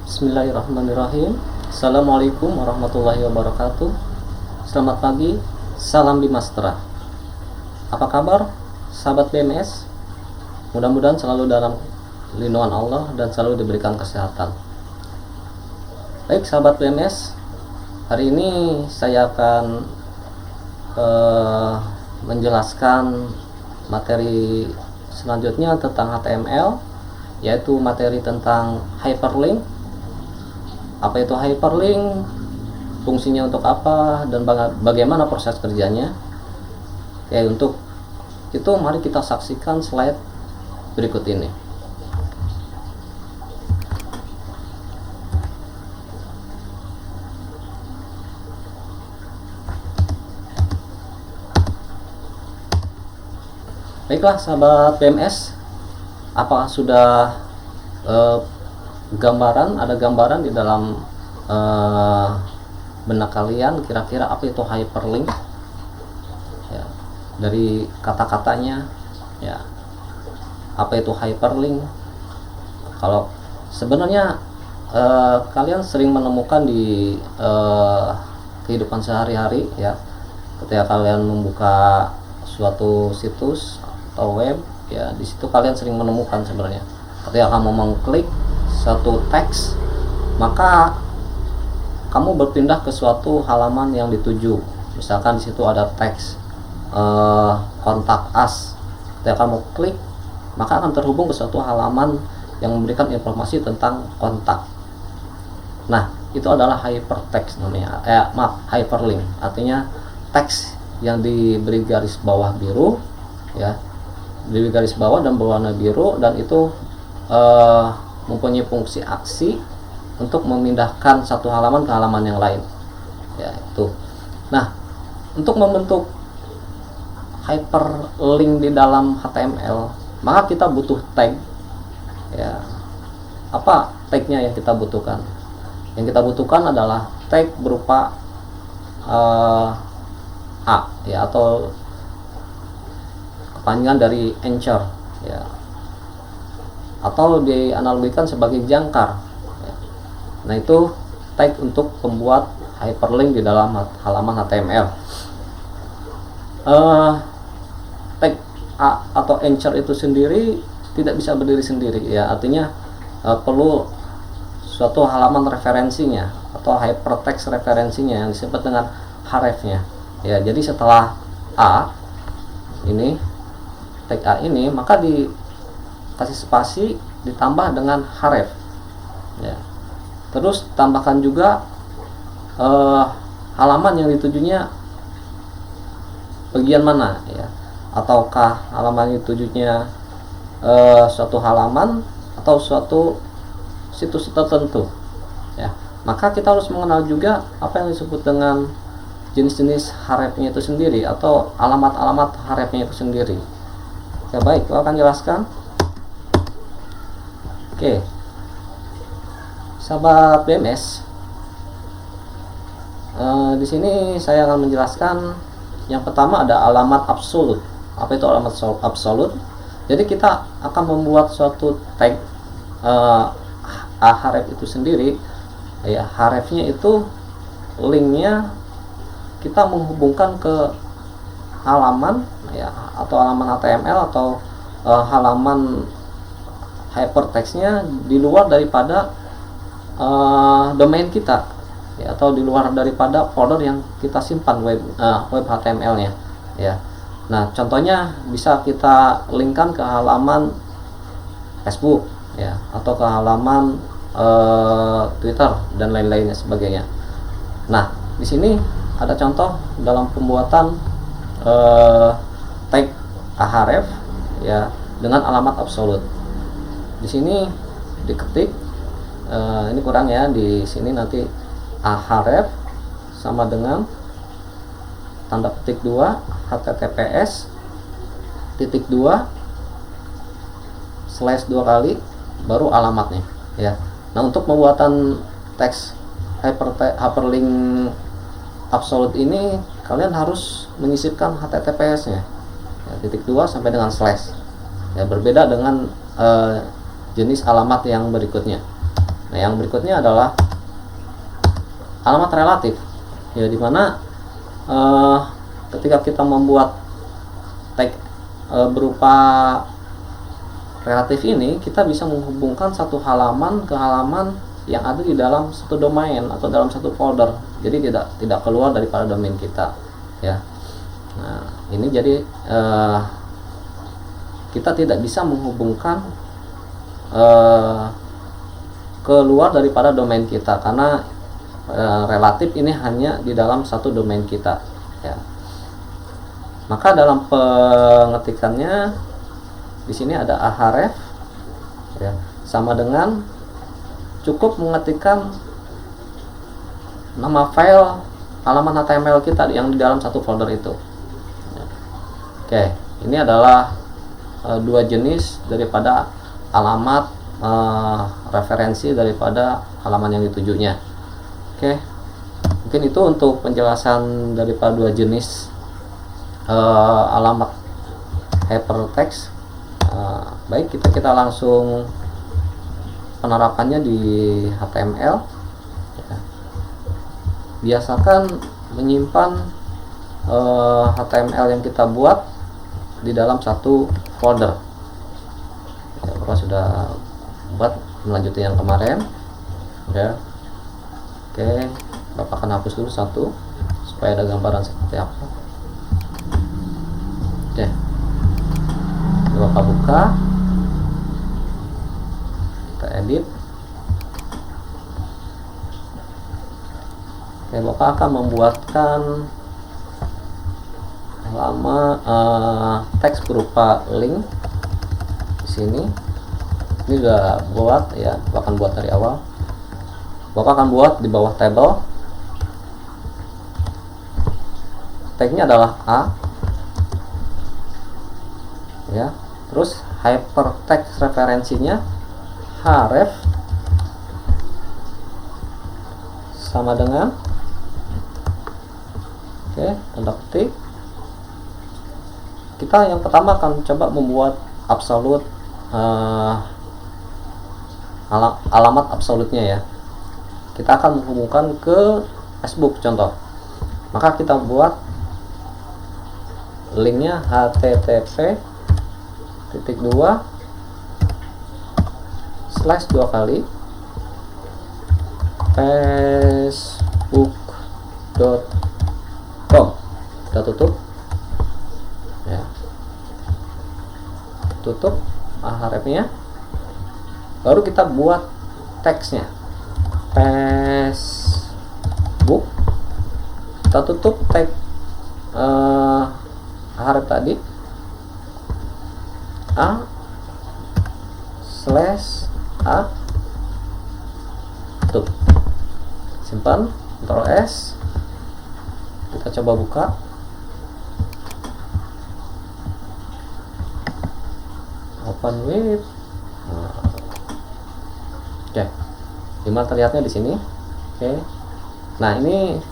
Bismillahirrahmanirrahim. Assalamualaikum warahmatullahi wabarakatuh. Selamat pagi, salam Bimastera. Apa kabar sahabat BMS? Mudah-mudahan selalu dalam lindungan Allah dan selalu diberikan kesehatan. Baik sahabat BMS, hari ini saya akan menjelaskan materi selanjutnya tentang HTML, yaitu materi tentang hyperlink. Apa itu hyperlink, fungsinya untuk apa, dan bagaimana proses kerjanya. Oke, untuk itu mari kita saksikan slide berikut ini. Baiklah sahabat PMS, apakah sudah ada gambaran di dalam benak kalian kira-kira apa itu hyperlink ya, dari kata-katanya ya, apa itu hyperlink? Kalau sebenarnya kalian sering menemukan di kehidupan sehari-hari ya, ketika kalian membuka suatu situs atau web ya, di situ kalian sering menemukan sebenarnya ketika kamu mengklik satu teks, maka kamu berpindah ke suatu halaman yang dituju. Misalkan di situ ada teks kontak us. Ketika kamu klik, maka akan terhubung ke suatu halaman yang memberikan informasi tentang kontak. Nah, itu adalah hypertext namanya. Hyperlink. Artinya teks yang diberi garis bawah biru ya, diberi garis bawah dan berwarna biru, dan itu mempunyai fungsi aksi untuk memindahkan satu halaman ke halaman yang lain ya, itu. Nah, untuk membentuk hyperlink di dalam HTML, maka kita butuh tag ya. Apa tagnya yang kita butuhkan? Yang kita butuhkan adalah tag berupa A ya, atau kepanjangan dari anchor ya, atau dianalogikan sebagai jangkar ya. Nah, itu tag untuk membuat hyperlink di dalam halaman HTML. Tag A atau anchor itu sendiri tidak bisa berdiri sendiri ya, artinya perlu suatu halaman referensinya atau hypertext referensinya yang disebut dengan href-nya ya. Jadi setelah A ini, tag A ini, maka kasih spasi ditambah dengan href ya. Terus tambahkan juga halaman yang ditujunya bagian mana ya, ataukah halaman yang ditujunya suatu halaman atau suatu situs tertentu ya. Maka kita harus mengenal juga apa yang disebut dengan jenis-jenis href-nya itu sendiri atau alamat-alamat href-nya itu sendiri ya. Baik, saya akan jelaskan. Oke, sahabat BMS, di sini saya akan menjelaskan yang pertama ada alamat absolut. Apa itu alamat absolut? Jadi kita akan membuat suatu tag href itu sendiri ya. Href-nya itu linknya kita menghubungkan ke halaman ya, atau halaman HTML atau halaman hypertextnya di luar daripada domain kita ya, atau di luar daripada folder yang kita simpan web HTML-nya ya. Nah, contohnya bisa kita linkkan ke halaman Facebook ya, atau ke halaman Twitter dan lain-lainnya sebagainya. Nah, di sini ada contoh dalam pembuatan tag href ya dengan alamat absolut. Di sini diketik, ini kurang ya, di sini nanti href sama dengan tanda petik 2 https titik 2 slash 2 kali baru alamatnya ya. Nah, untuk pembuatan teks hyperlink absolut ini kalian harus menyisipkan https-nya ya, titik 2 sampai dengan slash ya, berbeda dengan jenis alamat yang berikutnya. Nah, yang berikutnya adalah alamat relatif, ya, dimana ketika kita membuat tag berupa relatif ini, kita bisa menghubungkan satu halaman ke halaman yang ada di dalam satu domain atau dalam satu folder, jadi tidak keluar daripada domain kita, ya. Nah, ini jadi kita tidak bisa menghubungkan keluar daripada domain kita, karena relatif ini hanya di dalam satu domain kita, ya. Maka dalam pengetikannya di sini ada ahref, ya, sama dengan cukup mengetikkan nama file halaman HTML kita yang di dalam satu folder itu. Oke, ini adalah dua jenis daripada alamat referensi daripada halaman yang ditujunya. Oke, mungkin itu untuk penjelasan daripada dua jenis alamat hypertext. Baik, kita langsung penerapannya di HTML, ya. Biasakan menyimpan HTML yang kita buat di dalam satu folder, ya. Bapak sudah buat melanjutkan yang kemarin, ya. Oke, Bapak akan hapus dulu satu supaya ada gambaran seperti apa. Oke, Bapak buka, kita edit. Oke, Bapak akan membuatkan teks berupa link di sini. Ini sudah buat, ya, Bapak akan buat dari awal. Bapak akan buat di bawah table. Tagnya adalah A, ya. Terus hypertext referensinya href sama dengan, oke, tanda petik. Kita yang pertama akan coba membuat absolute, alamat absolutnya, ya. Kita akan menghubungkan ke Facebook contoh. Maka kita buat linknya http://2 facebook.com. Kita tutup, ya, tutup hrefnya. Baru kita buat teksnya Facebook. Kita tutup tag href tadi a/a, tutup, simpan, Ctrl S. Kita coba buka. Open with. Oke, gimana terlihatnya di sini? Oke, nah ini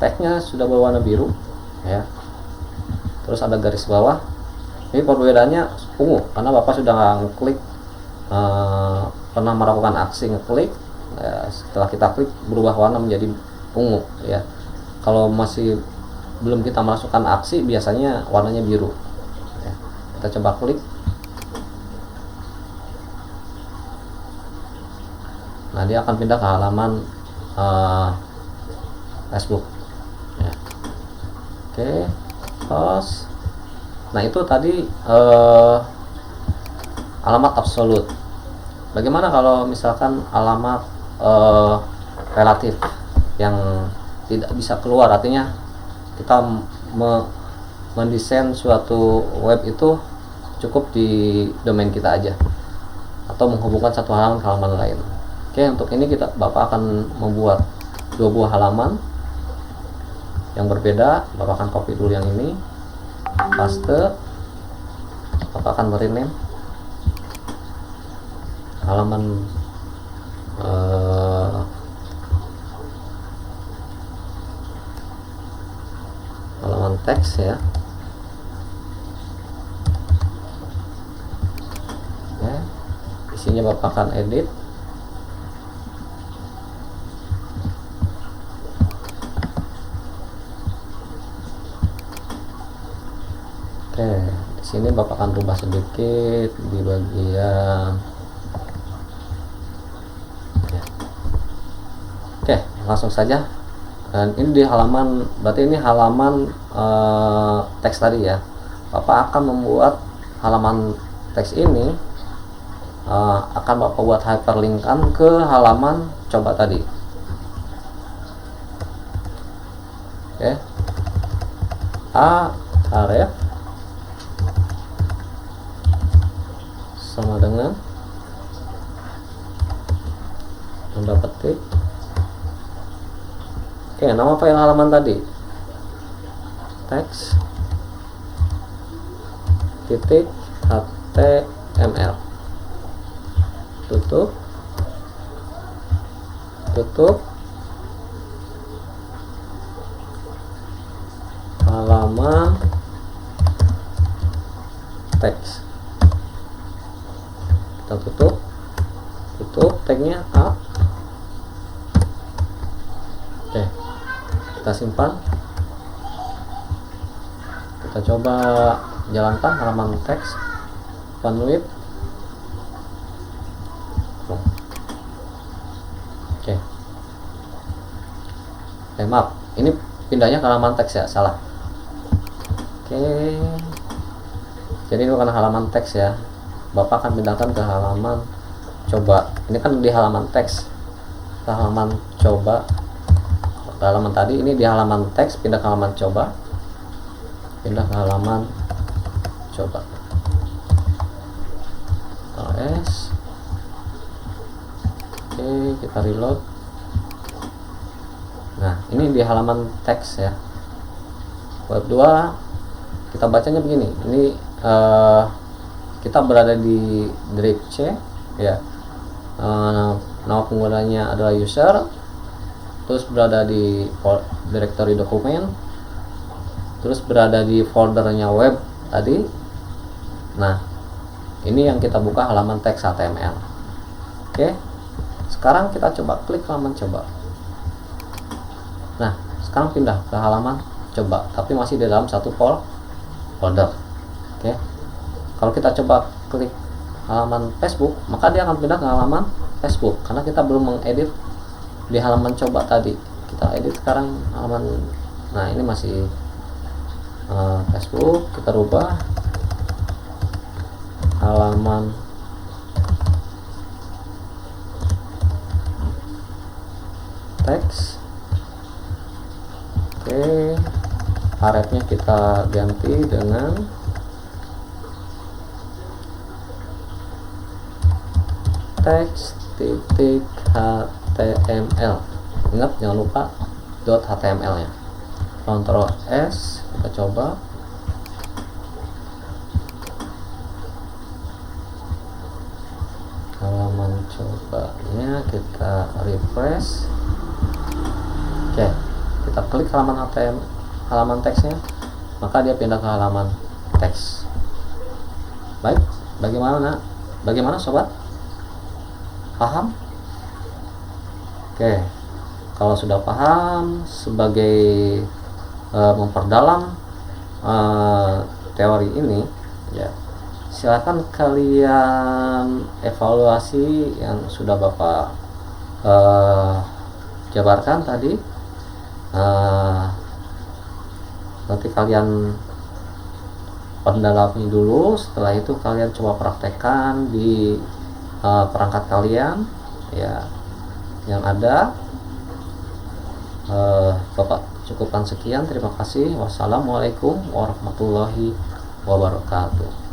tagnya sudah berwarna biru, ya. Terus ada garis bawah. Ini perbedaannya ungu karena Bapak sudah ngeklik, pernah melakukan aksi ngeklik, ya. Setelah kita klik berubah warna menjadi ungu, ya. Kalau masih belum kita masukkan aksi, biasanya warnanya biru, ya. Kita coba klik. Nah, dia akan pindah ke halaman Facebook, ya. Oke, close. Nah, itu tadi alamat absolut. Bagaimana kalau misalkan alamat relatif yang tidak bisa keluar? Artinya kita mendesain suatu web itu cukup di domain kita aja, atau menghubungkan satu halaman ke halaman lain. Oke, untuk ini Bapak akan membuat dua buah halaman yang berbeda. Bapak akan copy dulu yang ini, paste. Bapak akan rename halaman halaman teks, ya. Oke, isinya Bapak akan edit. Oke, di sini Bapak akan rubah sedikit di bagian ya. Oke, langsung saja. Dan ini di halaman, berarti ini halaman teks tadi ya. Bapak akan membuat halaman teks ini, akan Bapak buat hyperlinkkan ke halaman coba tadi. Oke, href sama dengan tanda petik. Oke, nama file halaman tadi teks titik html, tutup halaman teks, kita tutup tagnya A. Oke, kita simpan, kita coba jalankan halaman teks Panwip. Oke, maaf, ini pindahnya ke halaman teks ya, salah. Oke, jadi ini bukan halaman teks ya, Bapak akan pindahkan ke halaman coba. Ini kan di halaman teks, ke halaman coba, ke halaman tadi, ini di halaman teks, pindah ke halaman coba, pindah ke halaman coba. ls. Oke, kita reload. Nah, ini di halaman teks ya. Web 2 kita bacanya begini. Ini kita berada di drive C ya. Nama penggunanya adalah user, terus berada di directory dokumen, terus berada di foldernya web tadi. Nah, ini yang kita buka halaman teks HTML. Oke, sekarang kita coba klik halaman coba. Nah, sekarang pindah ke halaman coba, tapi masih di dalam satu folder. Oke, kalau kita coba klik halaman Facebook, maka dia akan pindah ke halaman Facebook karena kita belum mengedit di halaman coba tadi. Kita edit sekarang halaman, nah ini masih Facebook. Kita rubah halaman teks. Oke, hrefnya kita ganti dengan teks titik html. Ingat, jangan lupa .html nya. Ctrl S, kita coba. Halaman cobanya kita refresh. Oke, kita klik halaman HTML, halaman teksnya, maka dia pindah ke halaman teks. Baik, bagaimana sobat? Paham? Oke, kalau sudah paham, sebagai memperdalam teori ini ya, silakan kalian evaluasi yang sudah Bapak jabarkan tadi. Nanti kalian pendalami dulu, setelah itu kalian coba praktekkan di perangkat kalian ya yang ada. Bapak cukupkan sekian, terima kasih. Wassalamualaikum warahmatullahi wabarakatuh.